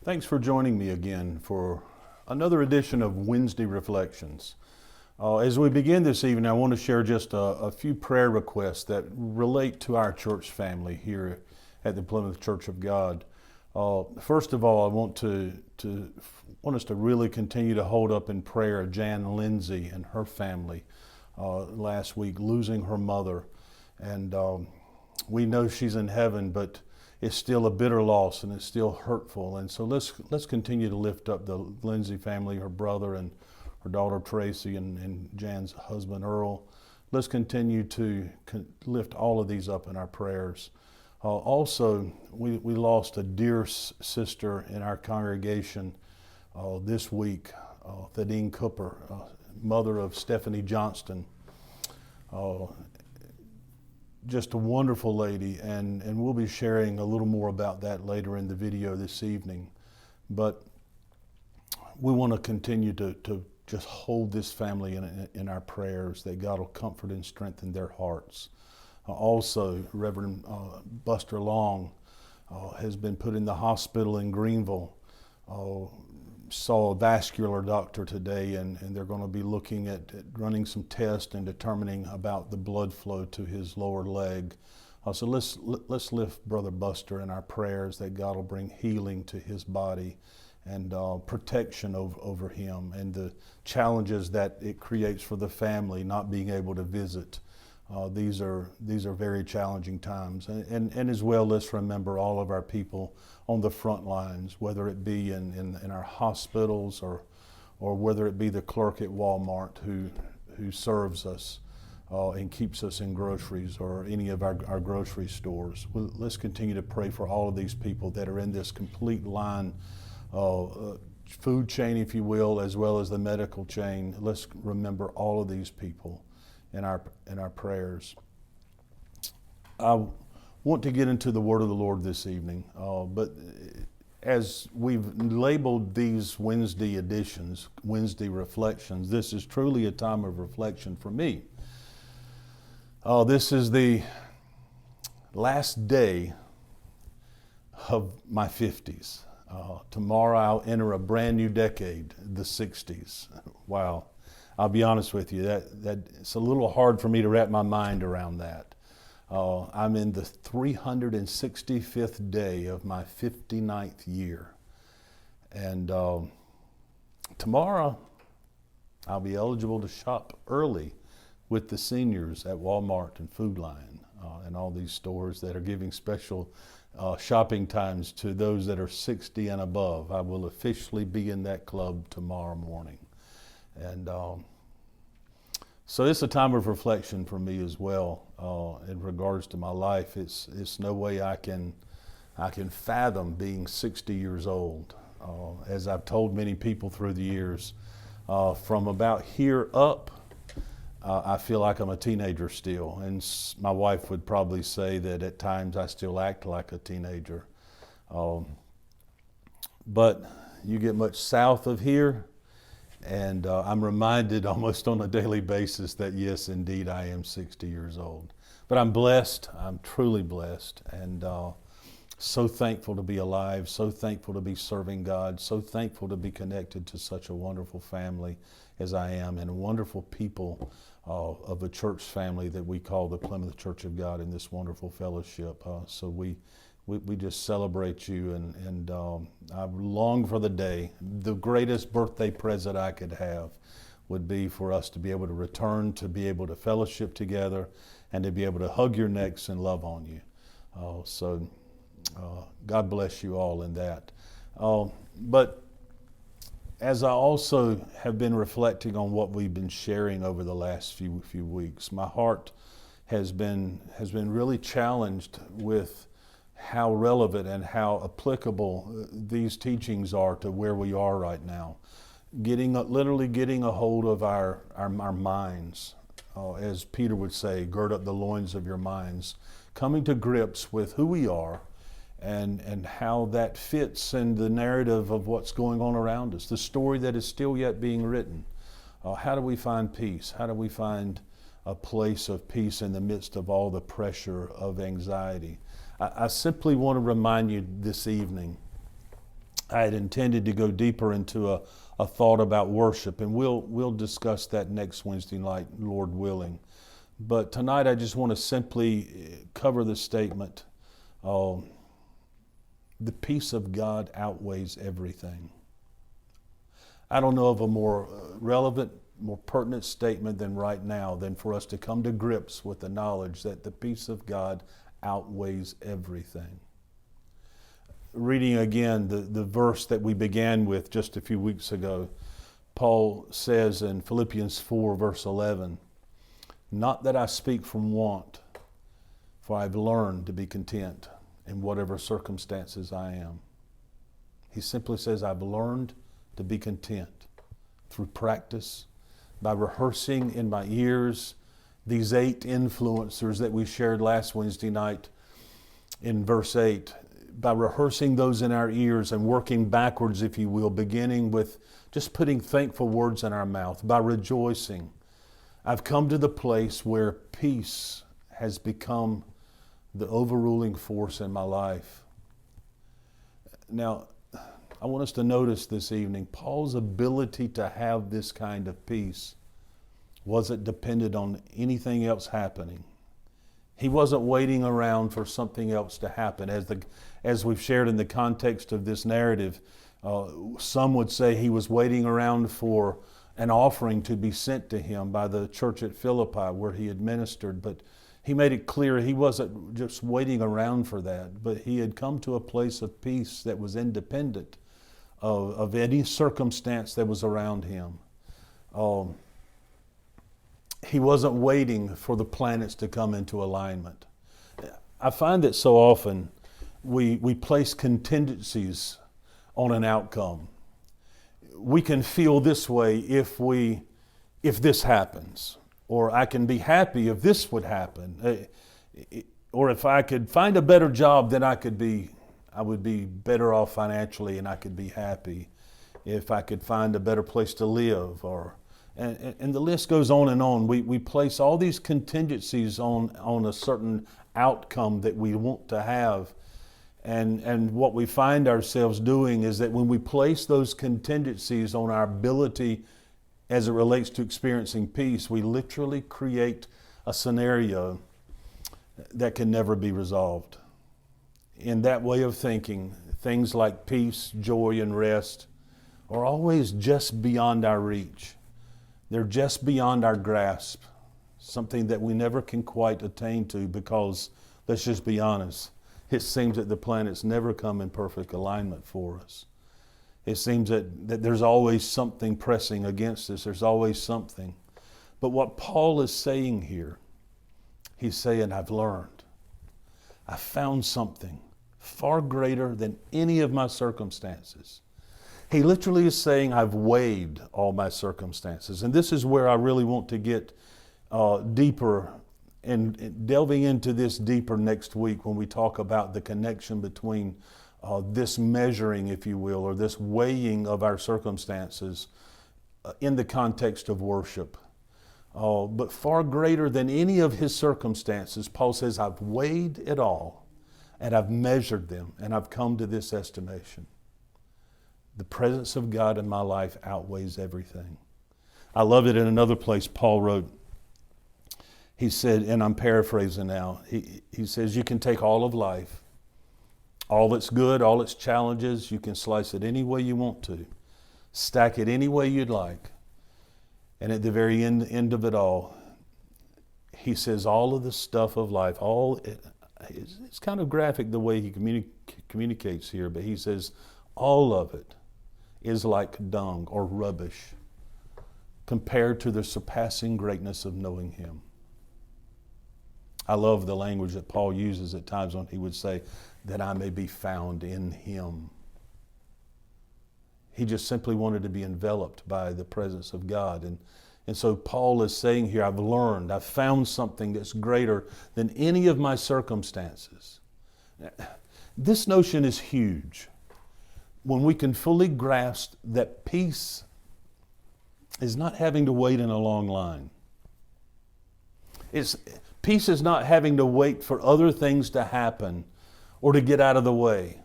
Thanks for joining me again for another edition of Wednesday Reflections. As we begin this evening, I want to share just a few prayer requests that relate to our church family here at the Plymouth Church of God. First of all, I want us to really continue to hold up in prayer Jan Lindsay and her family last week, losing her mother. And we know she's in heaven, but it's still a bitter loss and it's still hurtful. And so let's continue to lift up the Lindsay family, her brother and her daughter Tracy and Jan's husband Earl. Let's continue to lift all of these up in our prayers. Also, we lost a dear sister in our congregation this week, Thaddean Cooper, mother of Stephanie Johnston. Just a wonderful lady, and we'll be sharing a little more about that later in the video this evening. But we want to continue to just hold this family in our prayers, that God will comfort and strengthen their hearts. Also, Reverend Buster Long has been put in the hospital in Greenville. Saw a vascular doctor today, and they're going to be looking at running some tests and determining about the blood flow to his lower leg. So let's lift Brother Buster in our prayers, that God will bring healing to his body and protection over him, and the challenges that it creates for the family not being able to visit. These are very challenging times, and as well, let's remember all of our people on the front lines, whether it be in our hospitals or whether it be the clerk at Walmart who serves us and keeps us in groceries, or any of our grocery stores. Let's continue to pray for all of these people that are in this complete line, food chain, if you will, as well as the medical chain. Let's remember all of these people in our prayers. I want to get into the word of the Lord this evening, but as we've labeled these Wednesday editions, Wednesday Reflections, this is truly a time of reflection for me. This is the last day of my 50s. Tomorrow I'll enter a brand new decade, the 60s. Wow. I'll be honest with you, that it's a little hard for me to wrap my mind around that. I'm in the 365th day of my 59th year. And tomorrow, I'll be eligible to shop early with the seniors at Walmart and Food Lion and all these stores that are giving special shopping times to those that are 60 and above. I will officially be in that club tomorrow morning. And so it's a time of reflection for me as well in regards to my life. It's no way I can fathom being 60 years old. As I've told many people through the years, from about here up, I feel like I'm a teenager still. And my wife would probably say that at times I still act like a teenager. But you get much south of here, and I'm reminded almost on a daily basis that yes, indeed, I am 60 years old. But I'm blessed. I'm truly blessed, and so thankful to be alive, so thankful to be serving God, so thankful to be connected to such a wonderful family as I am, and wonderful people of a church family that we call the Plymouth Church of God in this wonderful fellowship. So we just celebrate you, and I long for the day. The greatest birthday present I could have would be for us to be able to return, to be able to fellowship together, and to be able to hug your necks and love on you. So God bless you all in that. But as I also have been reflecting on what we've been sharing over the last few weeks, my heart has been really challenged with how relevant and how applicable these teachings are to where we are right now. Literally getting a hold of our minds, as Peter would say, gird up the loins of your minds, coming to grips with who we are and how that fits in the narrative of what's going on around us, the story that is still yet being written. How do we find peace? How do we find a place of peace in the midst of all the pressure of anxiety? I simply want to remind you this evening I had intended to go deeper into a thought about worship, and we'll discuss that next Wednesday night, Lord willing. But tonight I just want to simply cover the statement, the peace of God outweighs everything. I don't know of a more relevant, more pertinent statement than right now than for us to come to grips with the knowledge that the peace of God outweighs everything. Reading again the verse that we began with just a few weeks ago, Paul says in Philippians 4 verse 11, "Not that I speak from want, for I've learned to be content in whatever circumstances I am." He simply says, I've learned to be content through practice, by rehearsing in my ears these 8 influencers that we shared last Wednesday night in verse 8, by rehearsing those in our ears and working backwards, if you will, beginning with just putting thankful words in our mouth, by rejoicing. I've come to the place where peace has become the overruling force in my life. Now, I want us to notice this evening, Paul's ability to have this kind of peace wasn't dependent on anything else happening. He wasn't waiting around for something else to happen. As we've shared in the context of this narrative, some would say he was waiting around for an offering to be sent to him by the church at Philippi where he had ministered. But he made it clear he wasn't just waiting around for that, but he had come to a place of peace that was independent of any circumstance that was around him. He wasn't waiting for the planets to come into alignment. I find that so often we place contingencies on an outcome. We can feel this way if this happens, or I can be happy if this would happen, or if I could find a better job, then I would be better off financially and I could be happy. If I could find a better place to live, and the list goes on and on. We place all these contingencies on a certain outcome that we want to have. And what we find ourselves doing is that when we place those contingencies on our ability as it relates to experiencing peace, we literally create a scenario that can never be resolved. In that way of thinking, things like peace, joy, and rest are always just beyond our reach. They're just beyond our grasp, something that we never can quite attain to because, let's just be honest, it seems that the planets never come in perfect alignment for us. It seems that there's always something pressing against us. There's always something. But what Paul is saying here, he's saying, I've learned. I found something far greater than any of my circumstances. He literally is saying, I've weighed all my circumstances. And this is where I really want to get deeper and delving into this deeper next week when we talk about the connection between this measuring, if you will, or this weighing of our circumstances in the context of worship. But far greater than any of his circumstances, Paul says, I've weighed it all and I've measured them and I've come to this estimation. The presence of God in my life outweighs everything. I love it in another place Paul wrote. He said, and I'm paraphrasing now, he says, you can take all of life, all its good, all its challenges, you can slice it any way you want to, stack it any way you'd like. And at the very end of it all, he says all of the stuff of life, it's kind of graphic the way he communicates here, but he says all of it is like dung or rubbish compared to the surpassing greatness of knowing him. I love the language that Paul uses at times when he would say, that I may be found in him. He just simply wanted to be enveloped by the presence of God. And so Paul is saying here, I've found something that's greater than any of my circumstances. This notion is huge. When we can fully grasp that peace is not having to wait in a long line. Peace is not having to wait for other things to happen or to get out of the way.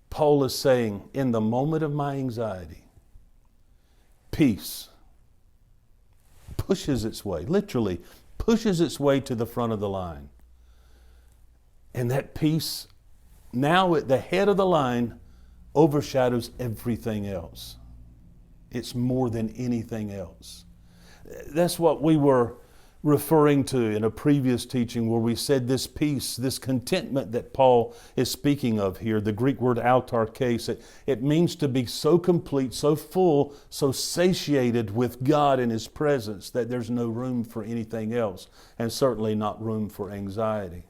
Paul is saying, in the moment of my anxiety, peace pushes its way, literally pushes its way to the front of the line. And that peace, now at the head of the line, overshadows everything else. It's more than anything else. That's what we were referring to in a previous teaching where we said this peace, this contentment that Paul is speaking of here, the Greek word autarkes, it means to be so complete, so full, so satiated with God and His presence that there's no room for anything else, and certainly not room for anxiety.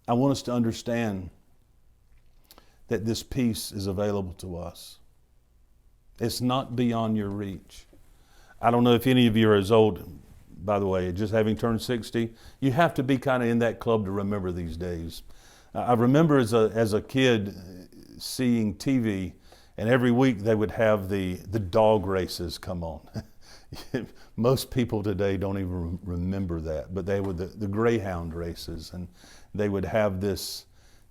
I want us to understand that this peace is available to us. It's not beyond your reach. I don't know if any of you are as old, by the way, just having turned 60. You have to be kind of in that club to remember these days. I remember as a kid seeing TV, and every week they would have the dog races come on. Most people today don't even remember that, but they were the greyhound races, and they would have this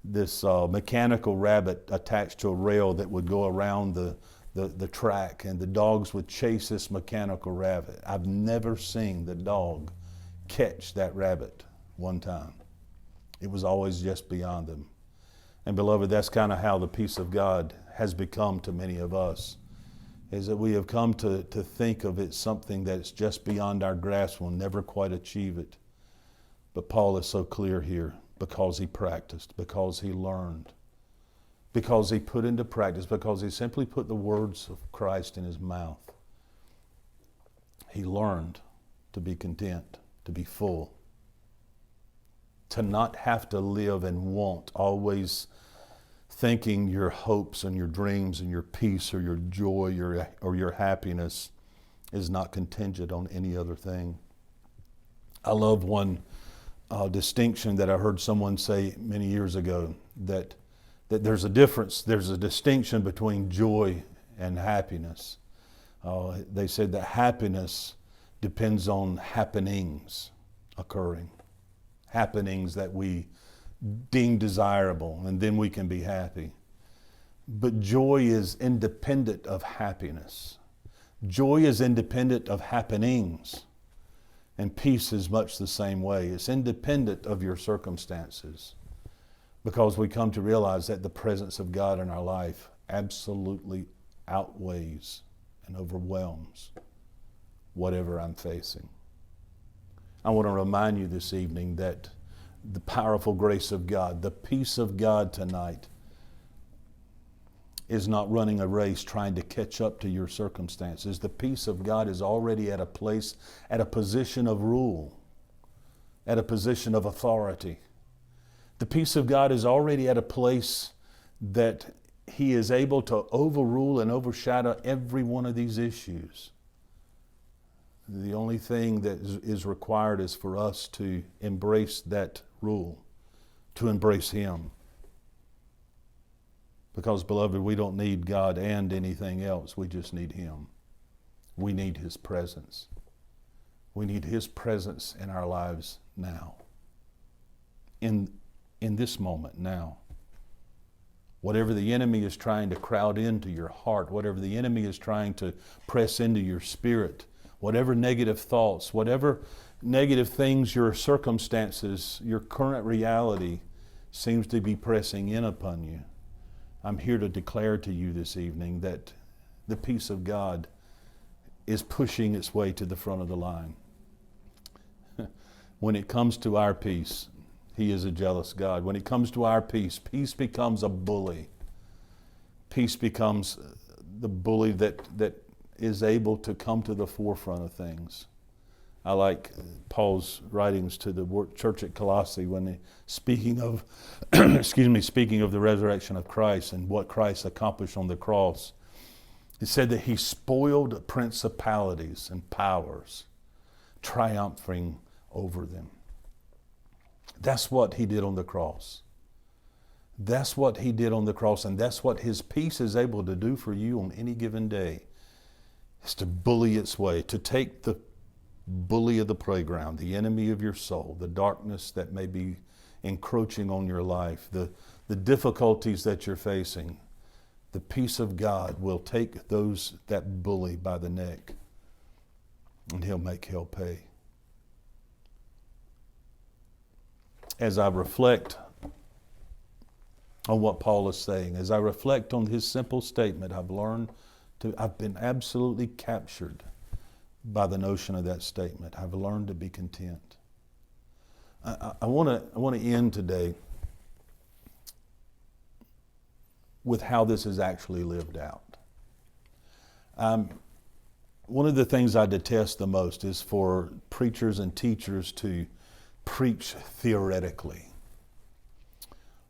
mechanical rabbit attached to a rail that would go around the track, and the dogs would chase this mechanical rabbit. I've never seen the dog catch that rabbit one time. It was always just beyond them. And beloved, that's kind of how the peace of God has become to many of us, is that we have come to think of it something that's just beyond our grasp. We'll never quite achieve it. But Paul is so clear here, because he practiced, because he learned, because he put into practice, because he simply put the words of Christ in his mouth. He learned to be content, to be full, to not have to live and want, always thinking your hopes and your dreams and your peace or your joy or your happiness is not contingent on any other thing. I love one distinction that I heard someone say many years ago, that there's a difference, there's a distinction between joy and happiness. They said that happiness depends on happenings occurring, happenings that we deem desirable, and then we can be happy. But joy is independent of happiness. Joy is independent of happenings. And peace is much the same way. It's independent of your circumstances, because we come to realize that the presence of God in our life absolutely outweighs and overwhelms whatever I'm facing. I want to remind you this evening that the powerful grace of God, the peace of God tonight, is not running a race trying to catch up to your circumstances. The peace of God is already at a place, at a position of rule, at a position of authority. The peace of God is already at a place that He is able to overrule and overshadow every one of these issues. The only thing that is required is for us to embrace that rule, to embrace Him. Because, beloved, we don't need God and anything else. We just need Him. We need His presence. We need His presence in our lives now. In this moment now. Whatever the enemy is trying to crowd into your heart, whatever the enemy is trying to press into your spirit, whatever negative thoughts, whatever negative things, your circumstances, your current reality seems to be pressing in upon you, I'm here to declare to you this evening that the peace of God is pushing its way to the front of the line. When it comes to our peace, He is a jealous God. When it comes to our peace, peace becomes a bully. Peace becomes the bully that is able to come to the forefront of things. I like Paul's writings to the church at Colossae when speaking of, speaking of the resurrection of Christ and what Christ accomplished on the cross. He said that He spoiled principalities and powers, triumphing over them. That's what He did on the cross. That's what He did on the cross, and that's what His peace is able to do for you on any given day. Is to bully its way, to take the bully of the playground, the enemy of your soul, the darkness that may be encroaching on your life, the difficulties that you're facing, the peace of God will take that bully by the neck, and he'll make hell pay. As I reflect on what Paul is saying, as I reflect on his simple statement, I've been absolutely captured by the notion of that statement. I've learned to be content. I want to end today with how this is actually lived out. One of the things I detest the most is for preachers and teachers to preach theoretically,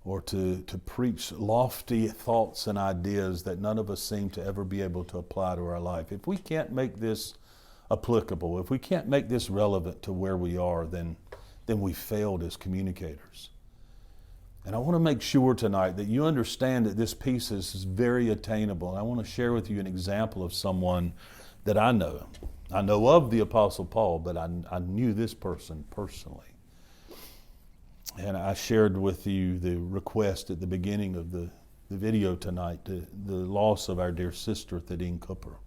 or to preach lofty thoughts and ideas that none of us seem to ever be able to apply to our life. If we can't make this applicable, if we can't make this relevant to where we are, then we failed as communicators. And I want to make sure tonight that you understand that this piece is very attainable. And I want to share with you an example of someone that I know. I know of the Apostle Paul, but I knew this person personally. And I shared with you the request at the beginning of the video tonight, the loss of our dear sister, Thaddean Cooper.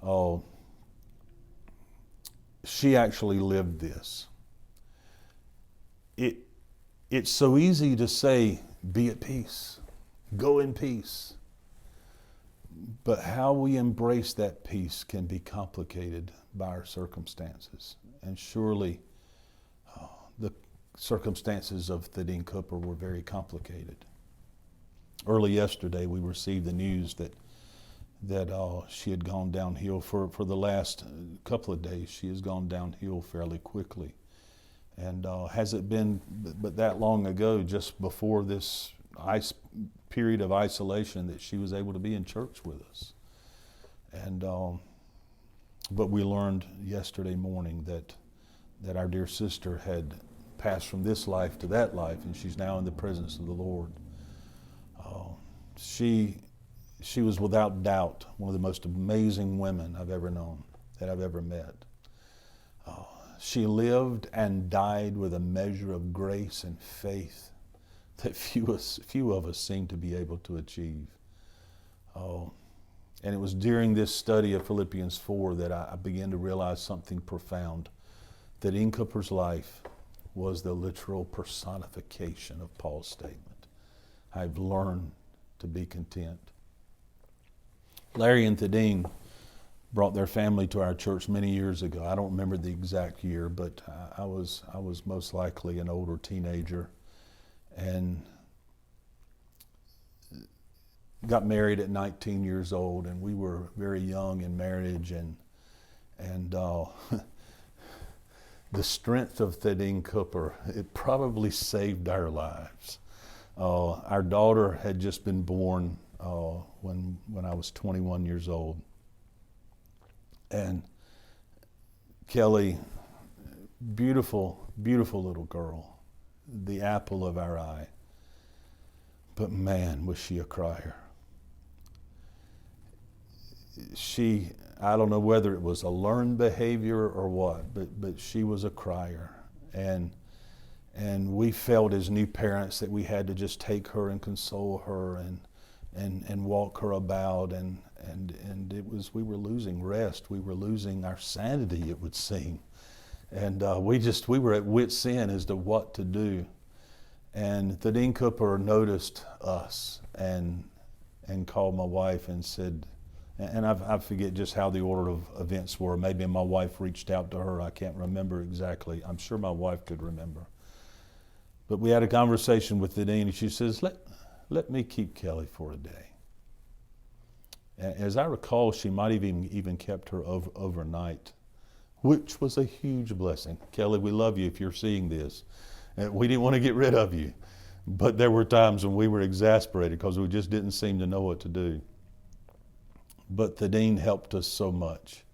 Oh, she actually lived this. It's so easy to say, be at peace, go in peace. But how we embrace that peace can be complicated by our circumstances. And surely the circumstances of Thaddean Cooper were very complicated. Early yesterday, we received the news that she had gone downhill. For the last couple of days, she has gone downhill fairly quickly. And has it been but that long ago, just before this period of isolation, that she was able to be in church with us? And but we learned yesterday morning that our dear sister had passed from this life to that life, and she's now in the presence of the Lord. She was without doubt one of the most amazing women I've ever known, that I've ever met. She lived and died with a measure of grace and faith that few of us seem to be able to achieve. And it was during this study of Philippians 4 that I began to realize something profound, that Thaddean Cooper's life was the literal personification of Paul's statement. I've learned to be content. Larry and Thaddean brought their family to our church many years ago. I don't remember the exact year, but I was most likely an older teenager, and got married at 19 years old, and we were very young in marriage, and the strength of Thaddean Cooper, it probably saved our lives. Our daughter had just been born when I was 21 years old. And Kelly, beautiful, beautiful little girl, the apple of our eye. But man, was she a crier. I don't know whether it was a learned behavior or what, but she was a crier. And we felt as new parents that we had to just take her and console her and walk her about, and we were losing rest. We were losing our sanity, it would seem. And we were at wit's end as to what to do. And Thaddean Cooper noticed us and called my wife and said, and I forget just how the order of events were. Maybe my wife reached out to her. I can't remember exactly. I'm sure my wife could remember. But we had a conversation with Thaddean, and she says, let me keep Kelly for a day. As I recall, she might have even kept her overnight, which was a huge blessing. Kelly, we love you if you're seeing this. We didn't want to get rid of you, but there were times when we were exasperated because we just didn't seem to know what to do. But Thaddean helped us so much.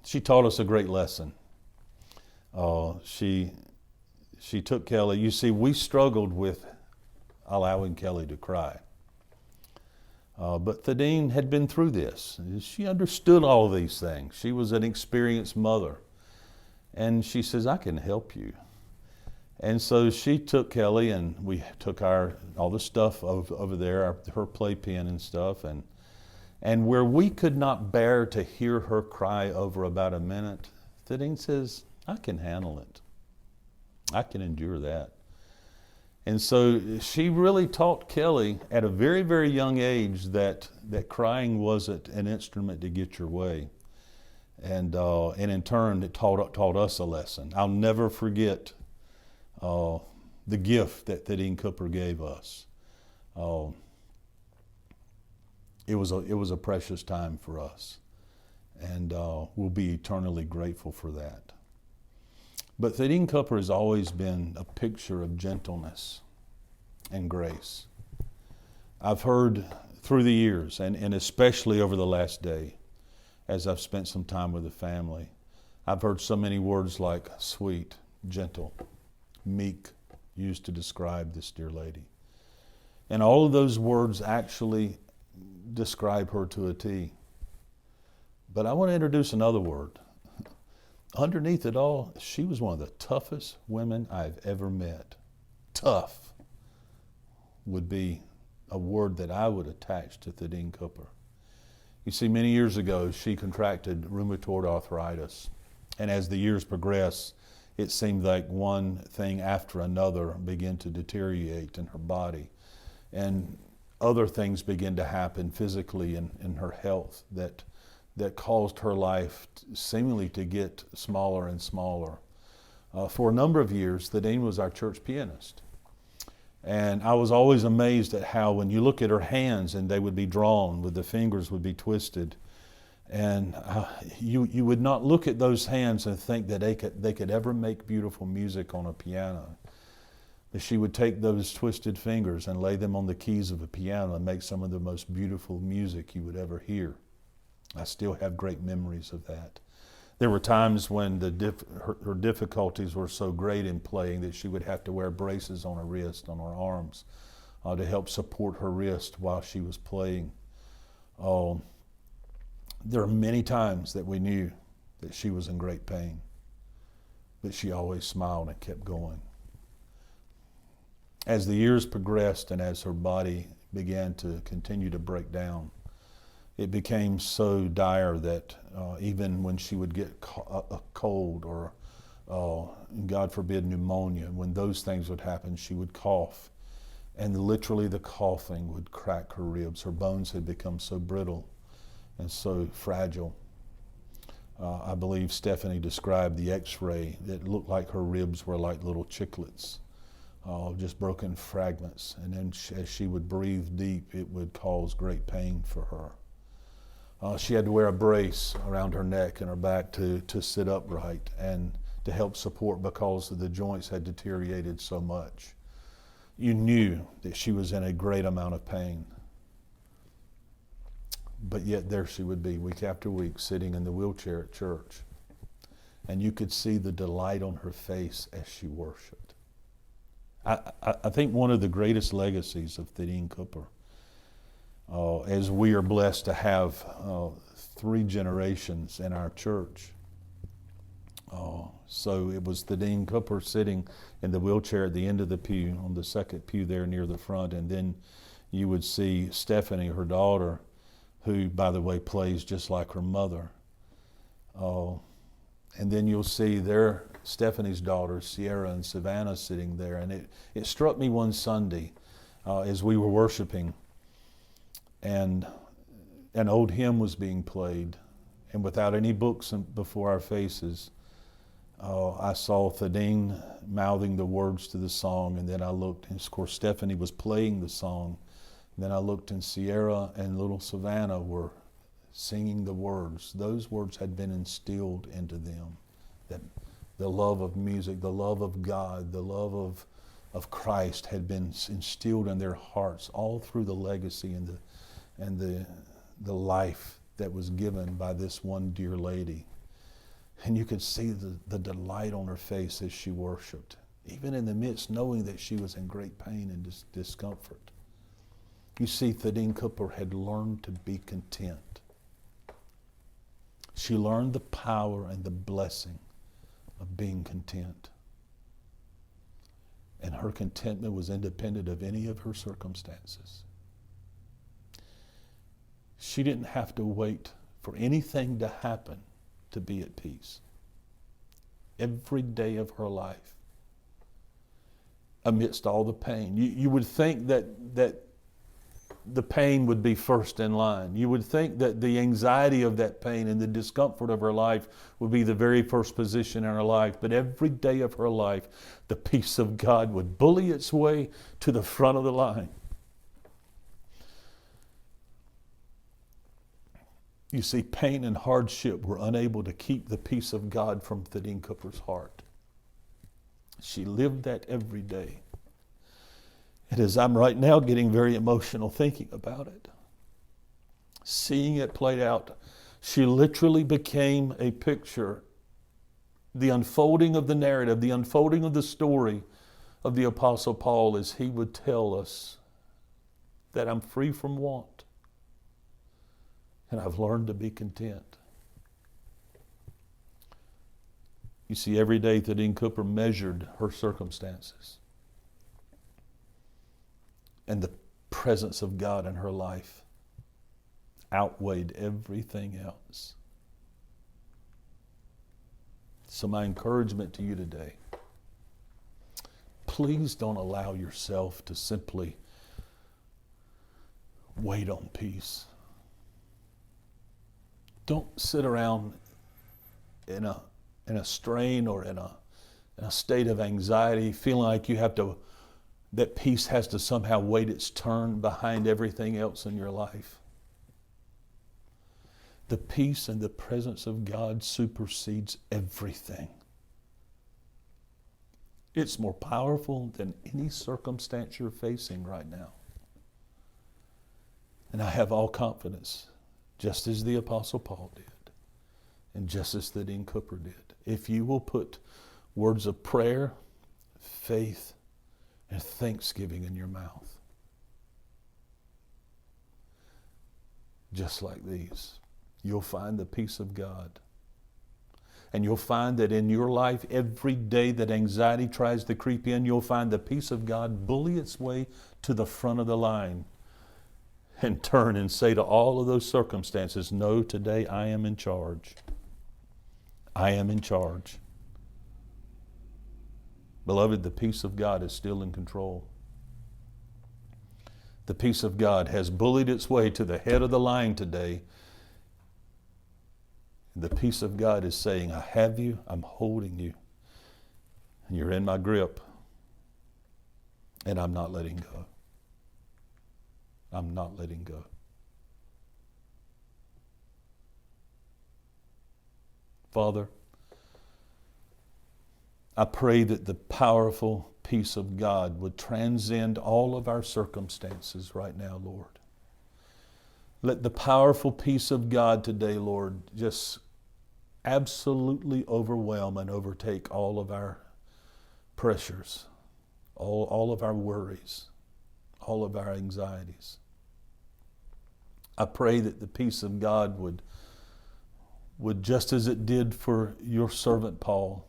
She taught us a great lesson. She took Kelly. You see, we struggled with allowing Kelly to cry. But Thaddean had been through this. She understood all of these things. She was an experienced mother. And she says, I can help you. And so she took Kelly, and we took all the stuff over there, her playpen and stuff, and where we could not bear to hear her cry over about a minute, Thaddeus says, I can handle it. I can endure that. And so she really taught Kelly at a very, very young age that crying wasn't an instrument to get your way. And in turn, it taught us a lesson. I'll never forget the gift that Thaddeus Cooper gave us. It was a precious time for us, and we'll be eternally grateful for that. But Thaddeus Cooper has always been a picture of gentleness and grace. I've heard through the years, and especially over the last day, as I've spent some time with the family, I've heard so many words like sweet, gentle, meek used to describe this dear lady. And all of those words actually describe her to a T. But I want to introduce another word. Underneath it all, she was one of the toughest women I've ever met. Tough would be a word that I would attach to Thaddeus Cooper. You see, many years ago, she contracted rheumatoid arthritis. And as the years progressed, it seemed like one thing after another began to deteriorate in her body. And other things began to happen physically in her health that caused her life seemingly to get smaller and smaller. For a number of years, Thaddeus was our church pianist. And I was always amazed at how when you look at her hands and they would be drawn, with the fingers would be twisted, and you would not look at those hands and think that they could ever make beautiful music on a piano. But she would take those twisted fingers and lay them on the keys of a piano and make some of the most beautiful music you would ever hear. I still have great memories of that. There were times when her difficulties were so great in playing that she would have to wear braces on her wrist, on her arms, to help support her wrist while she was playing. There are many times that we knew that she was in great pain, but she always smiled and kept going. As the years progressed and as her body began to continue to break down, it became so dire that even when she would get a cold or, God forbid, pneumonia, when those things would happen, she would cough. And literally the coughing would crack her ribs. Her bones had become so brittle and so fragile. I believe Stephanie described the x-ray that looked like her ribs were like little chiclets, just broken fragments. And then as she would breathe deep, it would cause great pain for her. She had to wear a brace around her neck and her back to sit upright and to help support because the joints had deteriorated so much. You knew that she was in a great amount of pain. But yet there she would be week after week sitting in the wheelchair at church. And you could see the delight on her face as she worshiped. I think one of the greatest legacies of Thaddeus Cooper, as we are blessed to have 3 generations in our church. So it was Thaddeus Cooper sitting in the wheelchair at the end of the pew, on the second pew there near the front, and then you would see Stephanie, her daughter, who, by the way, plays just like her mother. And then you'll see Stephanie's daughters, Sierra and Savannah, sitting there. And it struck me one Sunday as we were worshiping, and an old hymn was being played, and without any books before our faces, I saw Thaddeus mouthing the words to the song, and then I looked, and of course Stephanie was playing the song. And then I looked, and Sierra and little Savannah were singing the words. Those words had been instilled into them, that the love of music, the love of God, the love of Christ had been instilled in their hearts all through the legacy and the life that was given by this one dear lady. And you could see the delight on her face as she worshiped, even in the midst knowing that she was in great pain and discomfort. You see, Thaddeus Cooper had learned to be content. She learned the power and the blessing of being content. her contentment was independent of any of her circumstances. She didn't have to wait for anything to happen to be at peace. Every day of her life, amidst all the pain. You would think that the pain would be first in line. You would think that the anxiety of that pain and the discomfort of her life would be the very first position in her life. But every day of her life, the peace of God would bully its way to the front of the line. You see, pain and hardship were unable to keep the peace of God from Thaddeus Cooper's heart. She lived that every day. And as I'm right now getting very emotional thinking about it, seeing it played out, she literally became a picture, the unfolding of the narrative, the unfolding of the story of the Apostle Paul, as he would tell us that I'm free from want and I've learned to be content. You see, every day Thaddeus Cooper measured her circumstances. And the presence of God in her life outweighed everything else. So my encouragement to you today, please don't allow yourself to simply wait on peace. Don't sit around in a strain or in a state of anxiety, feeling like that peace has to somehow wait its turn behind everything else in your life. The peace and the presence of God supersedes everything. It's more powerful than any circumstance you're facing right now. And I have all confidence, just as the Apostle Paul did, and just as Thaddeus Cooper did. If you will put words of prayer, faith, and thanksgiving in your mouth, just like these, you'll find the peace of God. And you'll find that in your life, every day that anxiety tries to creep in, you'll find the peace of God bully its way to the front of the line and turn and say to all of those circumstances, no, today I am in charge. I am in charge. Beloved, the peace of God is still in control. The peace of God has bullied its way to the head of the line today. The peace of God is saying, I have you, I'm holding you, and you're in my grip, and I'm not letting go. I'm not letting go. Father, I pray that the powerful peace of God would transcend all of our circumstances right now, Lord. Let the powerful peace of God today, Lord, just absolutely overwhelm and overtake all of our pressures, all of our worries, all of our anxieties. I pray that the peace of God would, just as it did for your servant Paul,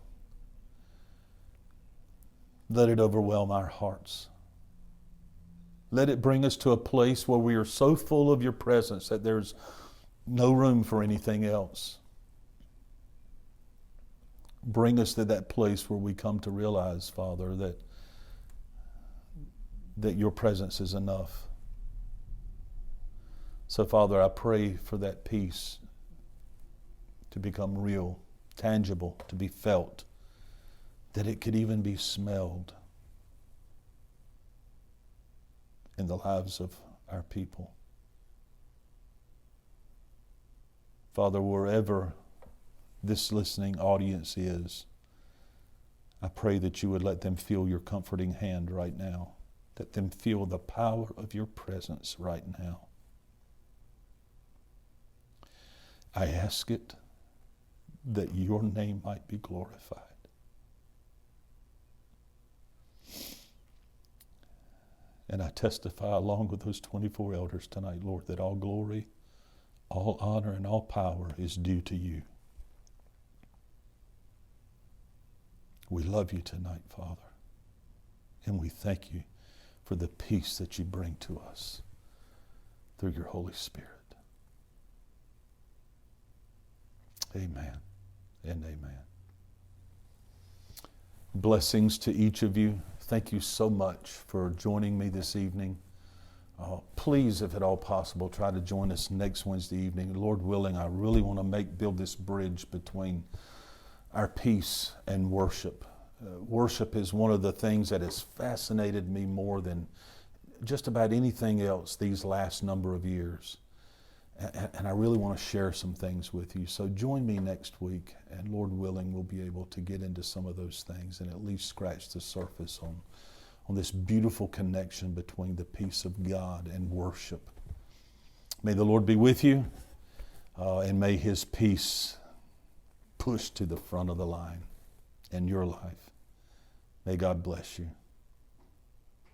let it overwhelm our hearts. Let it bring us to a place where we are so full of your presence that there's no room for anything else. Bring us to that place where we come to realize, Father, that your presence is enough. So, Father, I pray for that peace to become real, tangible, to be felt, that it could even be smelled in the lives of our people. Father, wherever this listening audience is, I pray that you would let them feel your comforting hand right now. Let them feel the power of your presence right now. I ask it that your name might be glorified. And I testify along with those 24 elders tonight, Lord, that all glory, all honor, and all power is due to you. We love you tonight, Father. And we thank you for the peace that you bring to us through your Holy Spirit. Amen and amen. Blessings to each of you. Thank you so much for joining me this evening. Please, if at all possible, try to join us next Wednesday evening. Lord willing, I really want to build this bridge between our peace and worship. Worship is one of the things that has fascinated me more than just about anything else these last number of years. And I really want to share some things with you. So join me next week, and Lord willing, we'll be able to get into some of those things and at least scratch the surface on this beautiful connection between the peace of God and worship. May the Lord be with you, and may His peace push to the front of the line in your life. May God bless you.